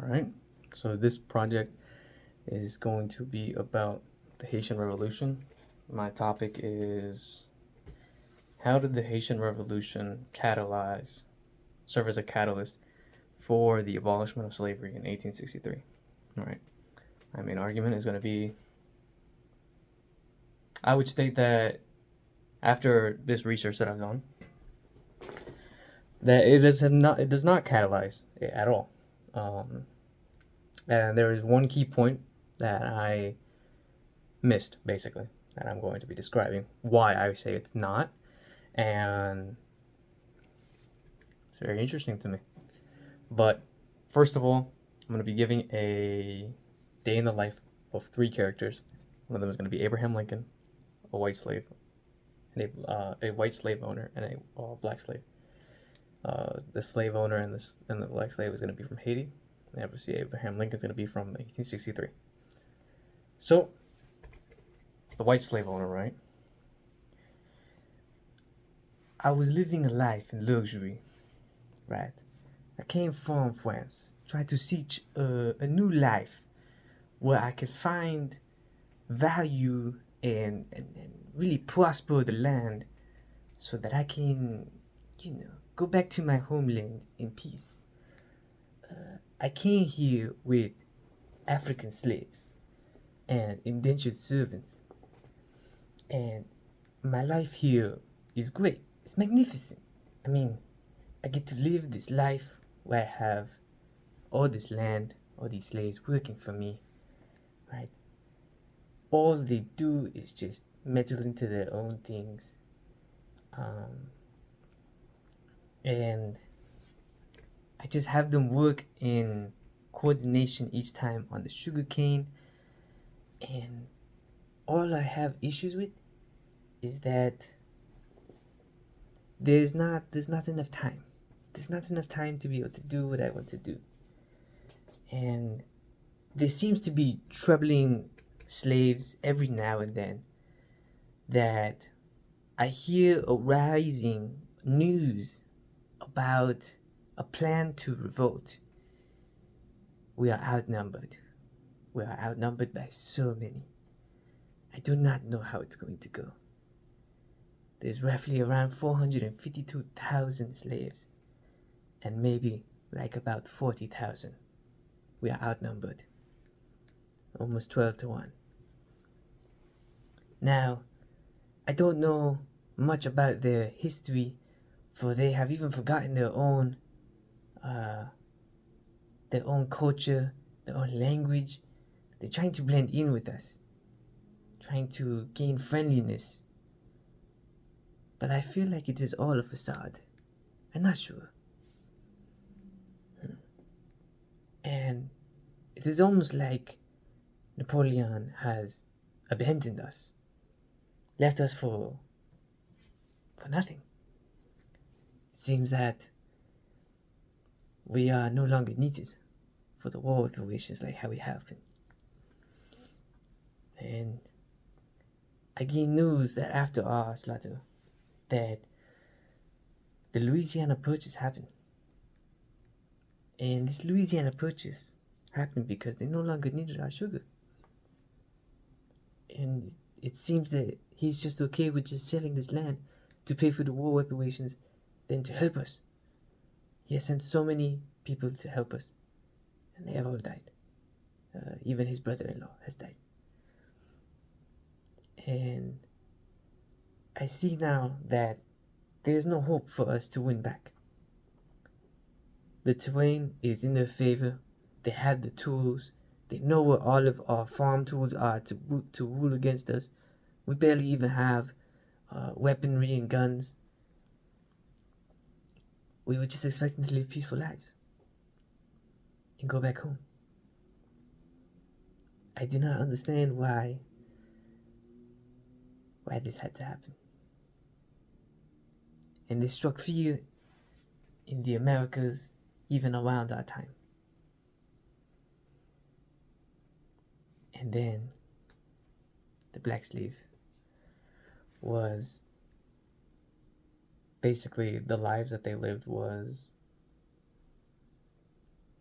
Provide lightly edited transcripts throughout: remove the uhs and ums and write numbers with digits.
right. So this project is going to be about the Haitian Revolution. My topic is how did the Haitian Revolution serve as a catalyst for the abolishment of slavery in 1863? All right. My main argument is going to be I would state that after this research that I've done, that it does not catalyze it at all. Um, and there is one key point that I missed, basically, that I'm going to be describing why I say it's not, and it's very interesting to me. But first of all, I'm going to be giving a day in the life of three characters. One of them is going to be Abraham Lincoln, a white slave, and a white slave owner, and a black slave. The slave owner and the black slave is going to be from Haiti. And obviously, Abraham Lincoln is going to be from 1863. So, the white slave owner, right? I was living a life in luxury, right? I came from France, tried to seek a new life where I could find value and really prosper the land so that I can, go back to my homeland in peace. I came here with African slaves and indentured servants, and my life here is great. It's magnificent. I mean, I get to live this life where I have all this land, all these slaves working for me, right? All they do is just meddle into their own things. Um, and I just have them work in coordination each time on the sugar cane. And all I have issues with is that there's not enough time. There's not enough time to be able to do what I want to do. And there seems to be troubling slaves every now and then that I hear arising news about a plan to revolt. We are outnumbered. We are outnumbered by so many. I do not know how it's going to go. There's roughly around 452,000 slaves, and maybe like about 40,000. We are outnumbered. Almost 12 to 1. Now, I don't know much about their history, for they have even forgotten uh, their own culture, their own language. They're trying to blend in with us, trying to gain friendliness. But I feel like it is all a facade. I'm not sure. And it is almost like Napoleon has abandoned us, left us for nothing. It seems that we are no longer needed for the war operations like how we have been. And I gain news that after our slaughter, that the Louisiana Purchase happened. And this Louisiana Purchase happened because they no longer needed our sugar. And it seems that he's just okay with just selling this land to pay for the war reparations than to help us. He has sent so many people to help us, and they have all died. Even his brother-in-law has died. And I see now that there is no hope for us to win back. The terrain is in their favor. They have the tools. They know where all of our farm tools are to rule against us. We barely even have weaponry and guns. We were just expecting to live peaceful lives and go back home. I do not understand why this had to happen. And this struck fear in the Americas even around our time. And then the black slave was basically the lives that they lived was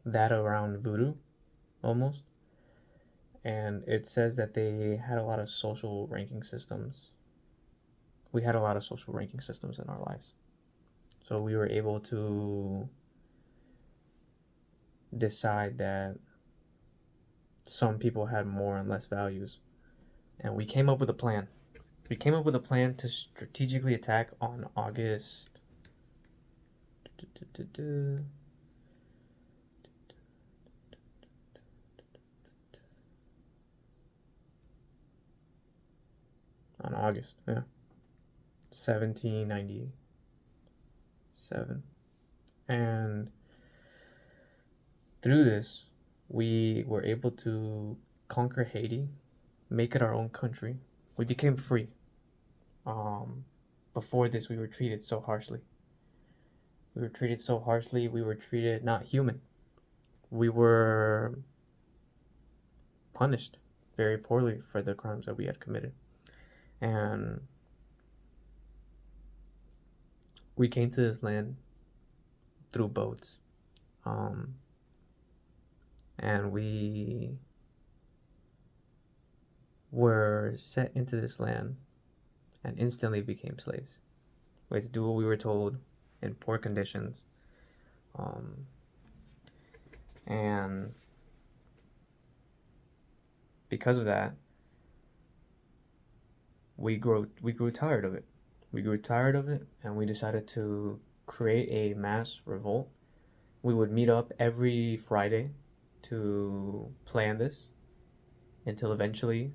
that around voodoo almost. And it says that they had a lot of social ranking systems. We had a lot of social ranking systems in our lives. So we were able to decide that some people had more and less values. And we came up with a plan. We came up with a plan to strategically attack on August. On August, yeah. 1797. And through this, we were able to conquer Haiti, make it our own country. We became free. Before this, we were treated so harshly. We were treated so harshly. We were treated not human. We were punished very poorly for the crimes that we had committed. And we came to this land through boats. And we were set into this land and instantly became slaves. We had to do what we were told in poor conditions. And because of that, we grew tired of it. We grew tired of it, and we decided to create a mass revolt. We would meet up every Friday to plan this until eventually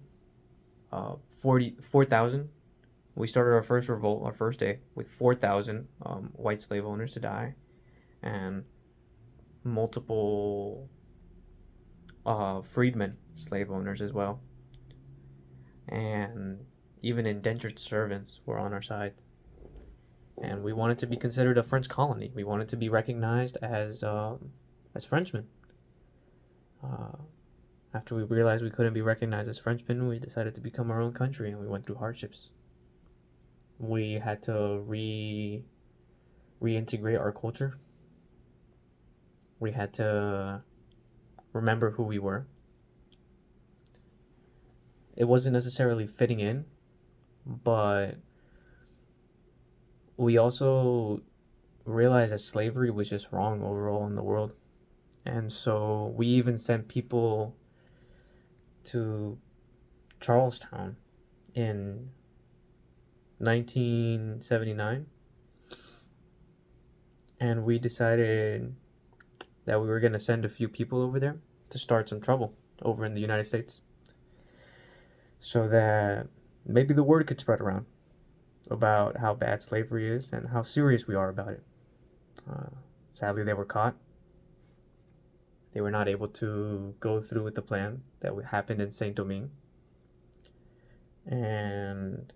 4,000. We started our first revolt, our first day, with 4,000 white slave owners to die, and multiple freedmen, slave owners as well. And even indentured servants were on our side. And we wanted to be considered a French colony. We wanted to be recognized as Frenchmen. After we realized we couldn't be recognized as Frenchmen, we decided to become our own country, and we went through hardships. We had to reintegrate our culture. We had to remember who we were. It wasn't necessarily fitting in, but we also realized that slavery was just wrong overall in the world. And so we even sent people to Charlestown in 1979. And we decided that we were going to send a few people over there to start some trouble over in the United States, so that maybe the word could spread around about how bad slavery is and how serious we are about it. Sadly, they were caught. They were not able to go through with the plan that happened in Saint-Domingue. And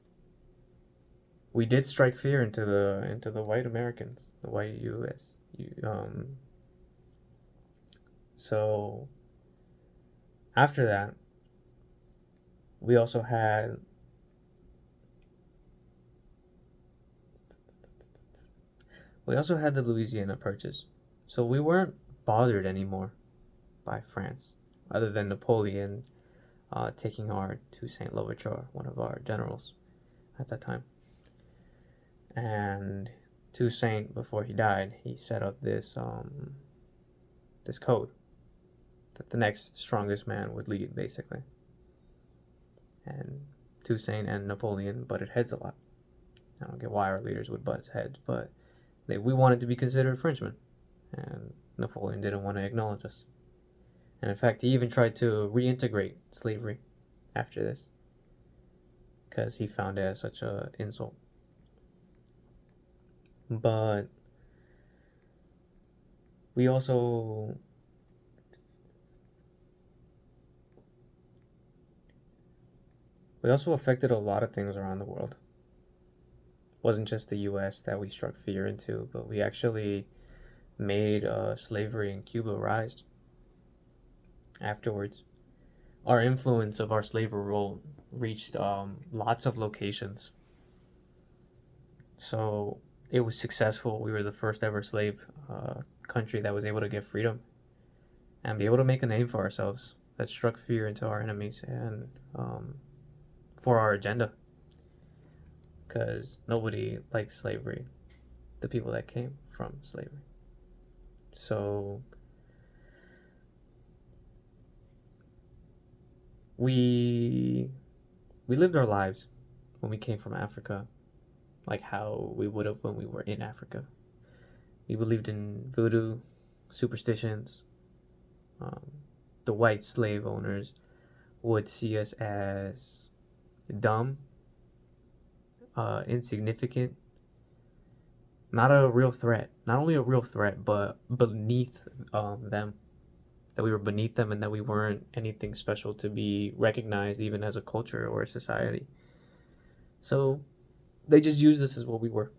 we did strike fear into the white Americans, the white U.S. So after that, we also had the Louisiana Purchase. So we weren't bothered anymore by France, other than Napoleon taking our Toussaint Louverture, one of our generals at that time. And Toussaint, before he died, he set up this code that the next strongest man would lead, basically. And Toussaint and Napoleon butted heads a lot. I don't get why our leaders would butt heads, but we wanted to be considered Frenchmen, and Napoleon didn't want to acknowledge us. And in fact, he even tried to reintegrate slavery after this, because he found it as such an insult. But we also affected a lot of things around the world. It wasn't just the U.S. that we struck fear into, but we actually made slavery in Cuba rise afterwards. Our influence of our slave revolt reached lots of locations. So it was successful. We were the first ever slave country that was able to get freedom. and be able to make a name for ourselves that struck fear into our enemies and for our agenda. Because nobody likes slavery, the people that came from slavery. So we lived our lives when we came from Africa like how we would have when we were in Africa. We believed in voodoo, superstitions. Um, the white slave owners would see us as dumb, insignificant, not a real threat. Not only a real threat, but beneath them. That we were beneath them and that we weren't anything special to be recognized even as a culture or a society. So they just used us as what we were.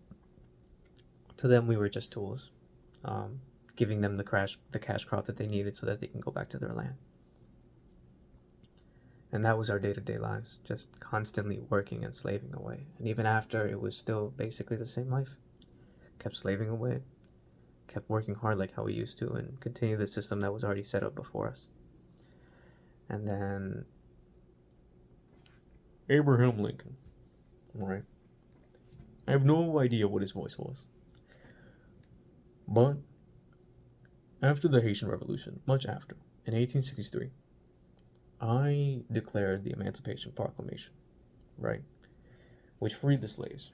To them, we were just tools, giving them the cash crop that they needed so that they can go back to their land. And that was our day-to-day lives, just constantly working and slaving away. And even after, it was still basically the same life. Kept slaving away, kept working hard like how we used to, and continued the system that was already set up before us. And then Abraham Lincoln. All right. I have no idea what his voice was. But after the Haitian Revolution, much after, in 1863, I declared the Emancipation Proclamation, right? Which freed the slaves.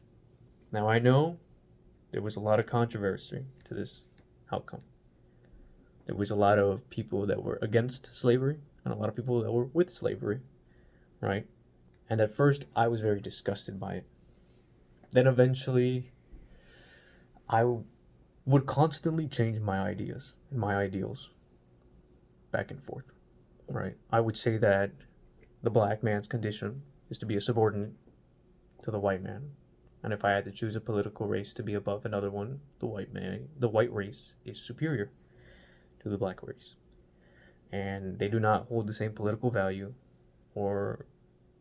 Now I know there was a lot of controversy to this outcome. There was a lot of people that were against slavery and a lot of people that were with slavery, right? And at first, I was very disgusted by it. Then eventually, I would constantly change my ideas and my ideals back and forth, right? I would say that the black man's condition is to be a subordinate to the white man. And if I had to choose a political race to be above another one, the white race is superior to the black race. And they do not hold the same political value or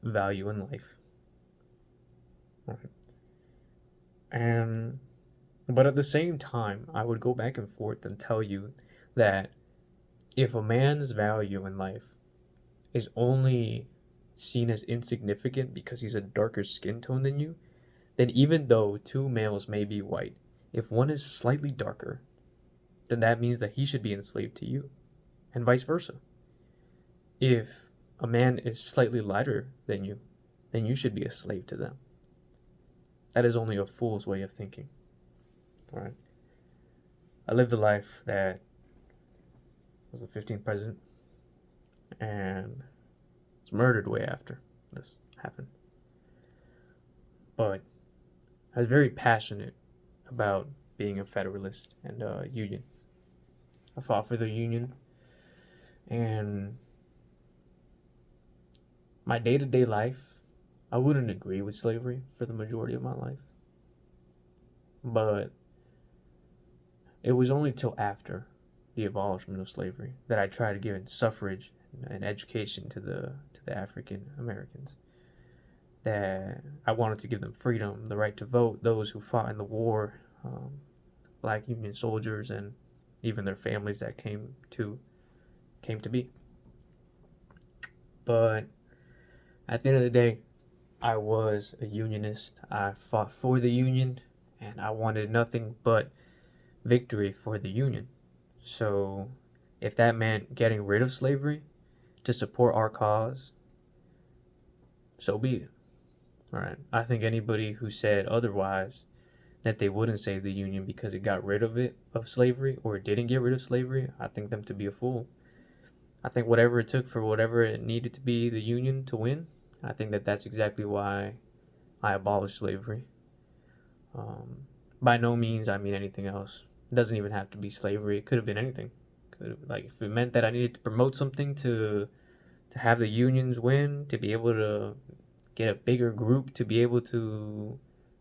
value in life. Right. And but at the same time, I would go back and forth and tell you that if a man's value in life is only seen as insignificant because he's a darker skin tone than you, then even though two males may be white, if one is slightly darker, then that means that he should be enslaved to you, and vice versa. If a man is slightly lighter than you, then you should be a slave to them. That is only a fool's way of thinking. All right. I lived a life that was the 15th president and was murdered way after this happened. But I was very passionate about being a Federalist and Union. I fought for the Union, and my day-to-day life, I wouldn't agree with slavery for the majority of my life. But it was only till after the abolishment of slavery that I tried to give suffrage and education to the African Americans. That I wanted to give them freedom, the right to vote, those who fought in the war, black Union soldiers, and even their families that came to be. But at the end of the day, I was a Unionist. I fought for the Union, and I wanted nothing but victory for the Union. So if that meant getting rid of slavery to support our cause, so be it. All right. I think anybody who said otherwise, that they wouldn't save the Union because it got rid of slavery, or it didn't get rid of slavery, I think them to be a fool. I think whatever it took for whatever it needed to be the Union to win, I think that that's exactly why I abolished slavery. By no means I mean anything else. It doesn't even have to be slavery. It could have been anything. Like if it meant that I needed to promote something to have the unions win, to be able to get a bigger group, to be able to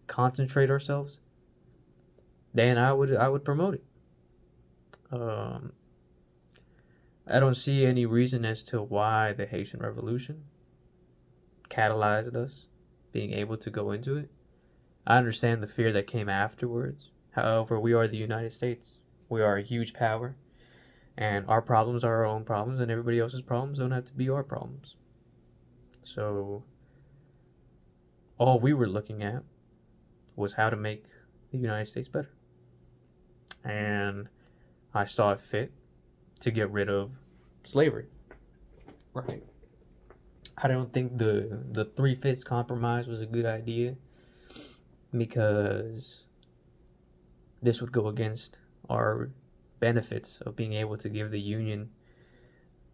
concentrate ourselves, then I would promote it. I don't see any reason as to why the Haitian Revolution catalyzed us being able to go into it. I understand the fear that came afterwards. However, we are the United States. We are a huge power, And our problems are our own problems, and everybody else's problems don't have to be our problems. So all we were looking at was how to make the United States better. And I saw it fit to get rid of slavery. Right. I don't think the 3/5 compromise was a good idea, because this would go against our benefits of being able to give the Union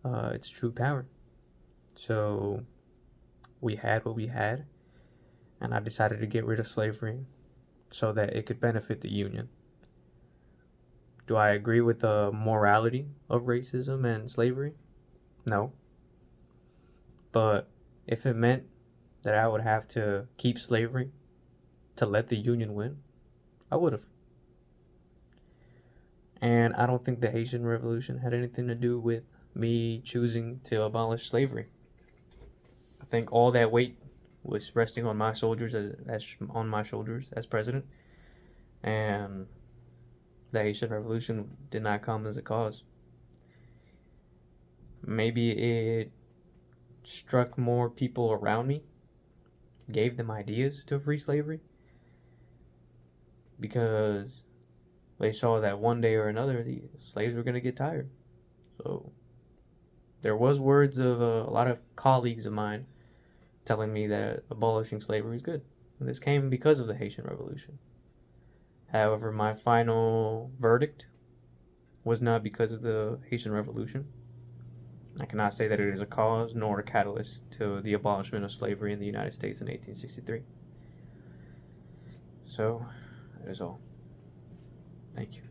its true power. So we had what we had, and I decided to get rid of slavery so that it could benefit the Union. Do I agree with the morality of racism and slavery? No. But if it meant that I would have to keep slavery to let the Union win, I would have. And I don't think the Haitian Revolution had anything to do with me choosing to abolish slavery. I think all that weight was resting on my shoulders as president, and the Haitian Revolution did not come as a cause. Maybe it struck more people around me, gave them ideas to free slavery, because they saw that one day or another the slaves were going to get tired. So there was words of a lot of colleagues of mine telling me that abolishing slavery is good. And this came because of the Haitian Revolution. However, my final verdict was not because of the Haitian Revolution. I cannot say that it is a cause nor a catalyst to the abolishment of slavery in the United States in 1863. So, that is all. Thank you.